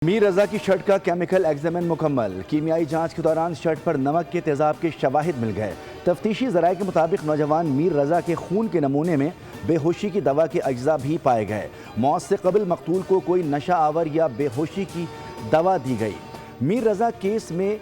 मीर रजा की शर्ट का chemical examine मुकम्मल। कीमियाई जांच के दौरान शर्ट पर नमक के तेजाब के शवाहिद मिल गए। तफ्तीशी ज़राए के मुताबिक नौजवान मीर रजा के खून के नमूने में बेहोशी की दवा के अज्जा भी पाए गए। मौत से कबल मकतूल को कोई नशा आवर या बेहोशी की दवा दी गई। मीर रजा केस में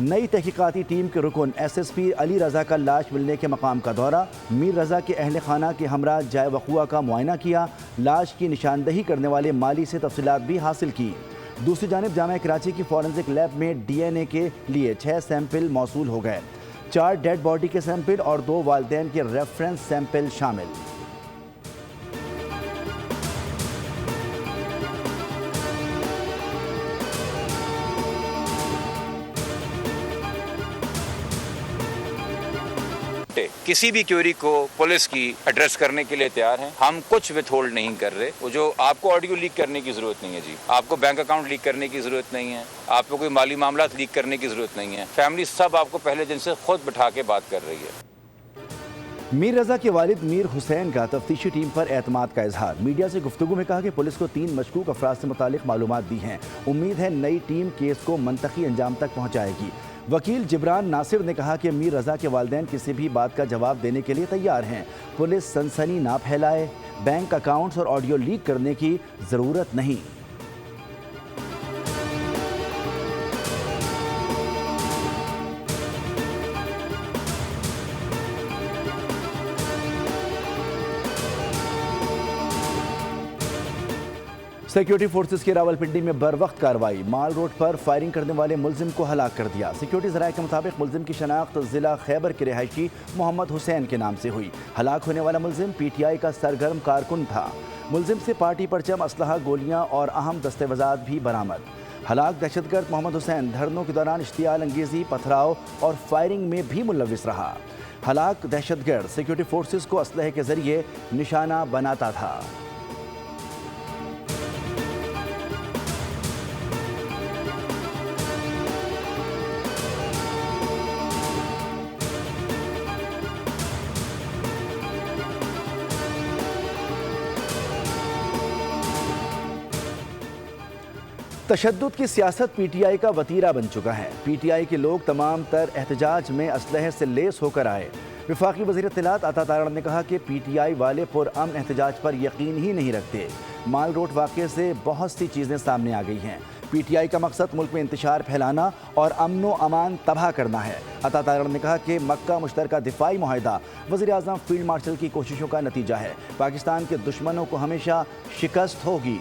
नई तहकीकाती टीम के रुकन SSP अली रजा का लाश मिलने के मकाम का दौरा। मीर रजा के अहल खाना के हमरा जाए वक़ुआ का मुआयना किया। लाश की निशानदही करने वाले माली से तफसीलात भी हासिल की। दूसरी जानिब जामिया कराची की फॉरेंसिक लैब में DNA के लिए 6 सैंपल मौसूल हो गए। 4 डेड बॉडी के सैंपल और 2 वालिदैन के रेफरेंस सैंपल शामिल। किसी भी क्वेरी को पुलिस की एड्रेस करने के लिए तैयार हैं। हम कुछ विथहोल्ड नहीं कर रहे। वो जो आपको ऑडियो लीक करने की जरूरत नहीं है जी, आपको बैंक अकाउंट लीक करने की जरूरत नहीं है, आपको कोई माली मामला लीक करने की जरूरत नहीं है। फैमिली सब आपको पहले दिन से खुद बिठा के बात कर रही है। मीर रजा के वालिद मीर हुसैन का तफ्तीशी टीम पर एतमाद का इजहार। मीडिया से गुफ्तगू में कहा कि पुलिस को 3 मशकूक अफराद से मुतालिक मालूमात दी हैं। उम्मीद है नई टीम केस को मंतकी अंजाम तक पहुँचाएगी। वकील जिब्रान नासिर ने कहा कि मीर रजा के वालिदैन किसी भी बात का जवाब देने के लिए तैयार हैं। पुलिस सनसनी ना फैलाए, बैंक अकाउंट्स और ऑडियो लीक करने की ज़रूरत नहीं। सिक्योरिटी फोर्सेस की रावलपिंडी में बर वक्त कार्रवाई। माल रोड पर फायरिंग करने वाले मुलजिम को हलाक कर दिया। सिक्योरिटी ज़राए के मुताबिक मुलजिम की शनाख्त ज़िला खैबर के रिहायशी मोहम्मद हुसैन के नाम से हुई। हलाक होने वाला मुलजिम PTI का सरगर्म कारकुन था। मुलजिम से पार्टी परचम, असलहा, गोलियां और अहम दस्तावेजात भी बरामद। हलाक दहशतगर्द मोहम्मद हुसैन धरनों के दौरान इश्तियाल अंगेजी, पथराव और फायरिंग में भी मुलविस रहा। हलाक दहशतगर्द सिक्योरिटी फोर्सेस को असलहे के जरिए निशाना बनाता था। तशद्दुद की सियासत PTI का वतीरा बन चुका है। PTI के लोग तमाम तर एहतजाज में असलहे से लेस होकर आए। वफाकी वज़ीर इत्तलात अता तारड़ ने कहा कि PTI वाले पुरअमन एहतजाज पर यकीन ही नहीं रखते। माल रोड वाक़े से बहुत सी चीज़ें सामने आ गई हैं। PTI का मकसद मुल्क में इंतशार फैलाना और अमन व अमान तबाह करना है। अता तारड़ ने कहा कि मक्का मुश्तरका दिफाई मुआहिदा वज़ीर आज़म फील्ड मार्शल की कोशिशों का नतीजा है। पाकिस्तान के दुश्मनों को हमेशा शिकस्त होगी।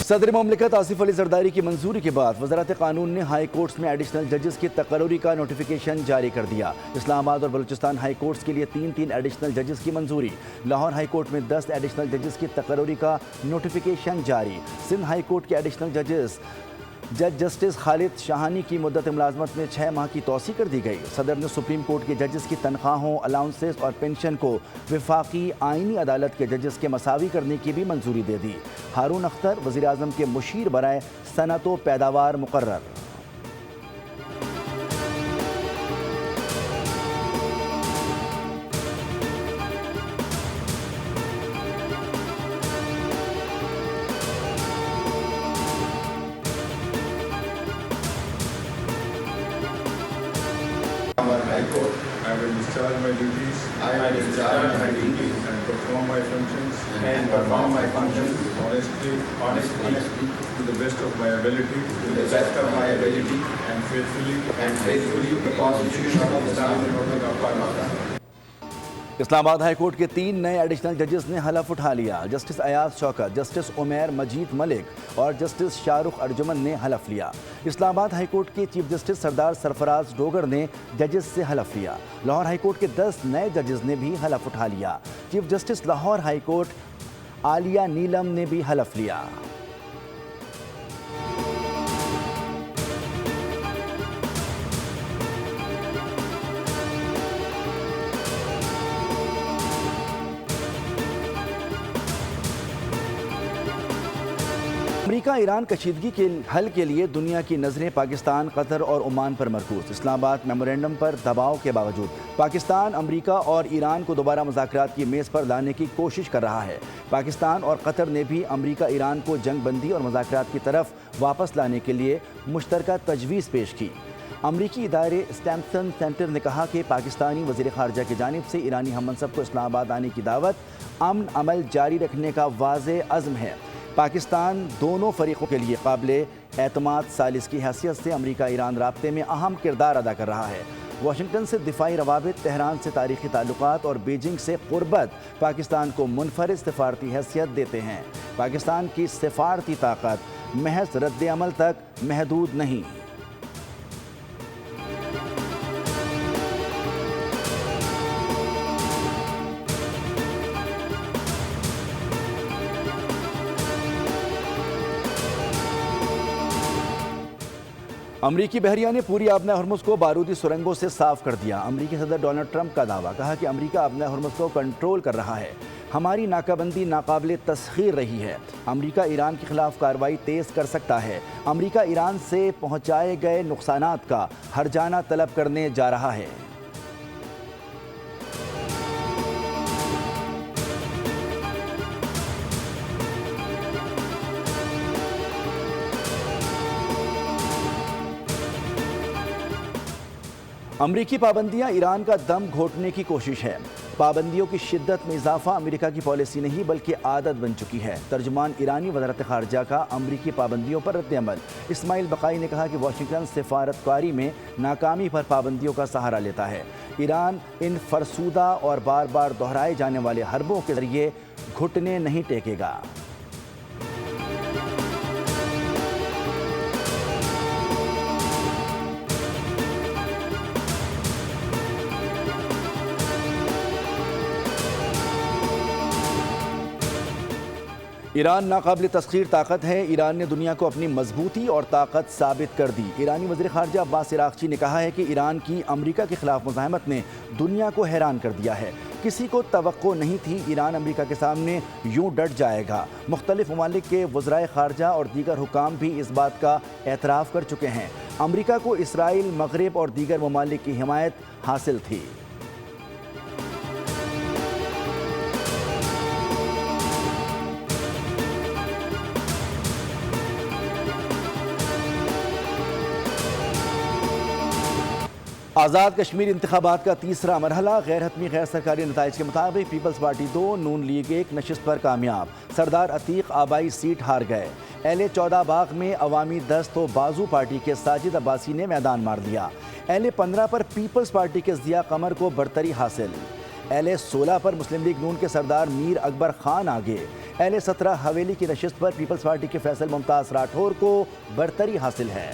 सदर मुमलिकत आसिफ अली जरदारी की मंजूरी के बाद वज़ारत कानून ने हाई कोर्ट्स में एडिशनल जजेस की तकर्री का नोटिफिकेशन जारी कर दिया। इस्लामाबाद और बलूचिस्तान हाई कोर्ट्स के लिए 3-3 एडिशनल जजेस की मंजूरी। लाहौर हाई कोर्ट में 10 एडिशनल जजेस की तकर्री का नोटिफिकेशन जारी। सिंध हाई कोर्ट के एडिशनल जजेस जज जस्टिस खालिद शाहानी की मुद्दत मुलाजमत में 6 माह की तौसी कर दी गई। सदर ने सुप्रीम कोर्ट के जजेस की तनख्वाहों, अलाउंसेस और पेंशन को वफाकी आइनी अदालत के जजेस के मसावी करने की भी मंजूरी दे दी। हारून अख्तर वज़ीर आज़म के मुशीर बराए सनअत व पैदावार मुकर्रर। High Court, I will discharge my duties. And perform my functions. Honestly, to the best of my ability. And faithfully, the Constitution of the Republic of Pakistan. Islamabad high court के 3 नए एडिशनल जजेस ने हलफ उठा लिया। जस्टिस अयाज शौकत, जस्टिस उमैर मजीद मलिक और justice Shahrukh Arjuman ने हलफ लिया। Islamabad high court के चीफ जस्टिस सरदार सरफराज डोगर ने जजेस से हलफ लिया। लाहौर हाई कोर्ट के 10 नए जजेस ने भी हलफ उठा लिया। Chief justice Lahore high court Aliya Neelam ने भी हलफ लिया। अमेरिका ईरान कशीदगी के हल के लिए दुनिया की नज़रें पाकिस्तान, कतर और ओमान पर मरकूज। इस्लामाबाद मेमोरेंडम पर दबाव के बावजूद पाकिस्तान अमेरिका और ईरान को दोबारा मुज़ाकरात की मेज़ पर लाने की कोशिश कर रहा है। पाकिस्तान और कतर ने भी अमेरिका ईरान को जंग बंदी और मुज़ाकरात की तरफ वापस लाने के लिए मुश्तरका तजवीज़ पेश की। अमरीकी इदारे स्टैम्पसन सेंटर ने कहा कि पाकिस्तानी वज़ीर ख़ारजा की जानिब से ईरानी हममनसब को इस्लामाबाद आने की दावत अमन अमल जारी रखने का वाज़े अज़्म है। पाकिस्तान दोनों फरीक़ों के लिए काबिले एतमाद सालिस की हैसियत से अमरीका ईरान राब्ते में अहम किरदार अदा कर रहा है। वाशिंगटन से दिफाई रवाबित, तेहरान से तारीख़ी ताल्लुकात और बीजिंग से क़ुर्बत पाकिस्तान को मुनफरिद सिफारती हैसियत देते हैं। पाकिस्तान की सिफारती ताकत महज रद्द अमल तक महदूद नहीं। अमरीकी बहरिया ने पूरी आबना हरमुज़ को बारूदी सुरंगों से साफ कर दिया। अमरीकी सदर डोनाल्ड ट्रंप का दावा, कहा कि अमरीका आबना हरमुज़ को कंट्रोल कर रहा है। हमारी नाकाबंदी नाकाबिले तस्खीर रही है। अमरीका ईरान के खिलाफ कार्रवाई तेज़ कर सकता है। अमरीका ईरान से पहुँचाए गए नुकसानात का हर्जाना तलब करने जा रहा है। अमरीकी पाबंदियां ईरान का दम घोटने की कोशिश है। पाबंदियों की शिद्दत में इजाफा अमेरिका की पॉलिसी नहीं बल्कि आदत बन चुकी है। तर्जुमान ईरानी वज़ारत ख़ारजा का अमरीकी पाबंदियों पर रद्द-ए-अमल। इस्माइल बक़ाई ने कहा कि वाशिंगटन सिफारतकारी में नाकामी पर पाबंदियों का सहारा लेता है। ईरान इन फरसूदा और बार बार दोहराए जाने वाले हरबों के जरिए घुटने नहीं टेकेगा। ईरान नाकाबिल तस्खीर ताकत है। ईरान ने दुनिया को अपनी मजबूती और ताकत साबित कर दी। ईरानी वज़ीर ख़ारजा अब्बास इराक़ची ने कहा है कि ईरान की अमरीका के खिलाफ मुज़ाहमत ने दुनिया को हैरान कर दिया है। किसी को तवक्को नहीं थी ईरान अमरीका के सामने यूं डट जाएगा। मुख्तलिफ ममालिक के वज़राए ख़ारजा और दीगर हुकाम भी इस बात का एतराफ़ कर चुके हैं। अमरीका को इसराइल, मग़रिब और दीगर ममालिक की हिमायत हासिल थी। आज़ाद कश्मीर इंतखाबात का तीसरा मरहला गैर हतमी गैर सरकारी नताइज के मुताबिक पीपल्स पार्टी 2, नून लीग 1 नशिस्त पर कामयाब। सरदार अतीक आबाई सीट हार गए। LA-14 बाग में अवामी दस्त तो बाजू पार्टी के साजिद अब्बासी ने मैदान मार दिया। LA-15 पर पीपल्स पार्टी के ज़िया कमर को बरतरी हासिल। LA-16 पर मुस्लिम लीग नून के सरदार मीर अकबर खान आगे। LA-17 हवेली की नशिस्त पर पीपल्स पार्टी के फैसल मुमताज़ राठौर को बरतरी हासिल है।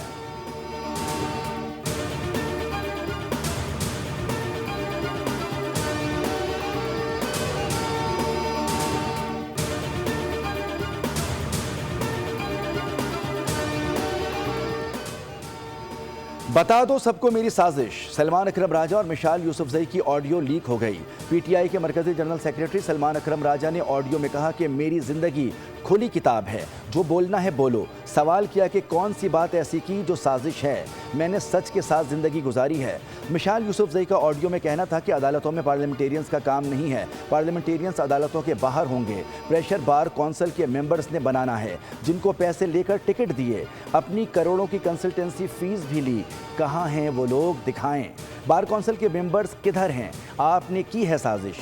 बता दो सबको मेरी साजिश। सलमान अकरम राजा और मिशाल यूसुफजई की ऑडियो लीक हो गई। PTI के मरकजी जनरल सेक्रेटरी सलमान अकरम राजा ने ऑडियो में कहा कि मेरी जिंदगी खुली किताब है, जो बोलना है बोलो। सवाल किया कि कौन सी बात ऐसी की जो साजिश है। मैंने सच के साथ जिंदगी गुजारी है। मिशाल यूसुफजई का ऑडियो में कहना था कि अदालतों में पार्लियामेंटेरियंस का काम नहीं है। पार्लियामेंटेरियंस अदालतों के बाहर होंगे। प्रेशर बार कौंसिल के मेंबर्स ने बनाना है, जिनको पैसे लेकर टिकट दिए, अपनी करोड़ों की कंसल्टेंसी फीस भी ली। कहाँ हैं वो लोग, दिखाएं। बार कौंसिल के मेंबर्स किधर हैं? आपने की है साजिश।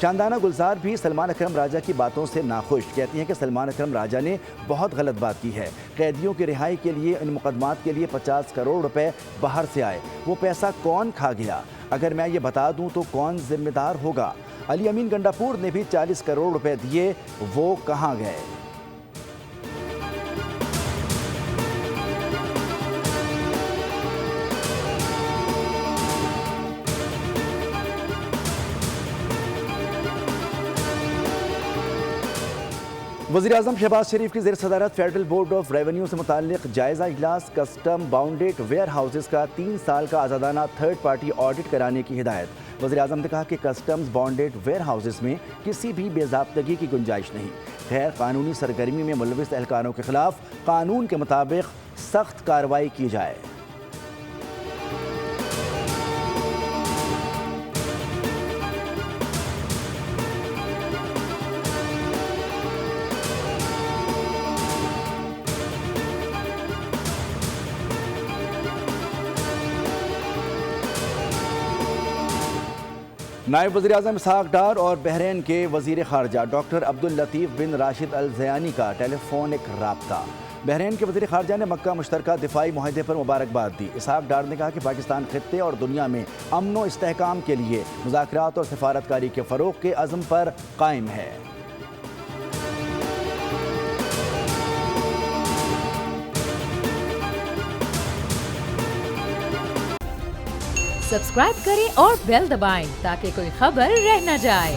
शानदाना गुलजार भी सलमान अकरम राजा की बातों से नाखुश। कहती हैं कि सलमान अकरम राजा ने बहुत गलत बात की है। कैदियों की रिहाई के लिए, इन मुकदमात के लिए 50 करोड़ रुपए बाहर से आए। वो पैसा कौन खा गया? अगर मैं ये बता दूं तो कौन जिम्मेदार होगा? अली अमीन गंडापुर ने भी 40 करोड़ रुपए दिए, वो कहाँ गए? वज़ीर-ए-आज़म शहबाज शरीफ की ज़ेर सदारत फेडरल बोर्ड ऑफ रेवेन्यू से मुताल्लिक़ जायज़ा इजलास कस्टम बाउंडेड वेयर हाउसेस का 3 साल का आज़ादाना थर्ड पार्टी ऑडिट कराने की हिदायत। वज़ीर-ए-आज़म ने कहा कि कस्टम्स बाउंडेड वेयर हाउसेस में किसी भी बेज़ाब्तगी की गुंजाइश नहीं। गैर कानूनी सरगर्मी में मुलविस एहलकारों के खिलाफ कानून के मुताबिक सख्त कार्रवाई की जाए। नायब वज़ीर-ए-आज़म इसहाक डार और बहरीन के वज़ीर ख़ारजा डॉक्टर अब्दुल लतीफ़ बिन राशिद अल ज़यानी का टेलीफोनिक राब्ता। बहरीन के वज़ीर ख़ारजा ने मक्का मुश्तरका दिफाई मुआहदे पर मुबारकबाद दी। इसहाक डार ने कहा कि पाकिस्तान खित्ते और दुनिया में अमन व इस्तेहकाम के लिए मुज़ाकरात और सफारतकारी के फ़रोग़ के अज़्म पर कायम है। सब्सक्राइब करें और बेल दबाएं ताकि कोई खबर रह न जाए।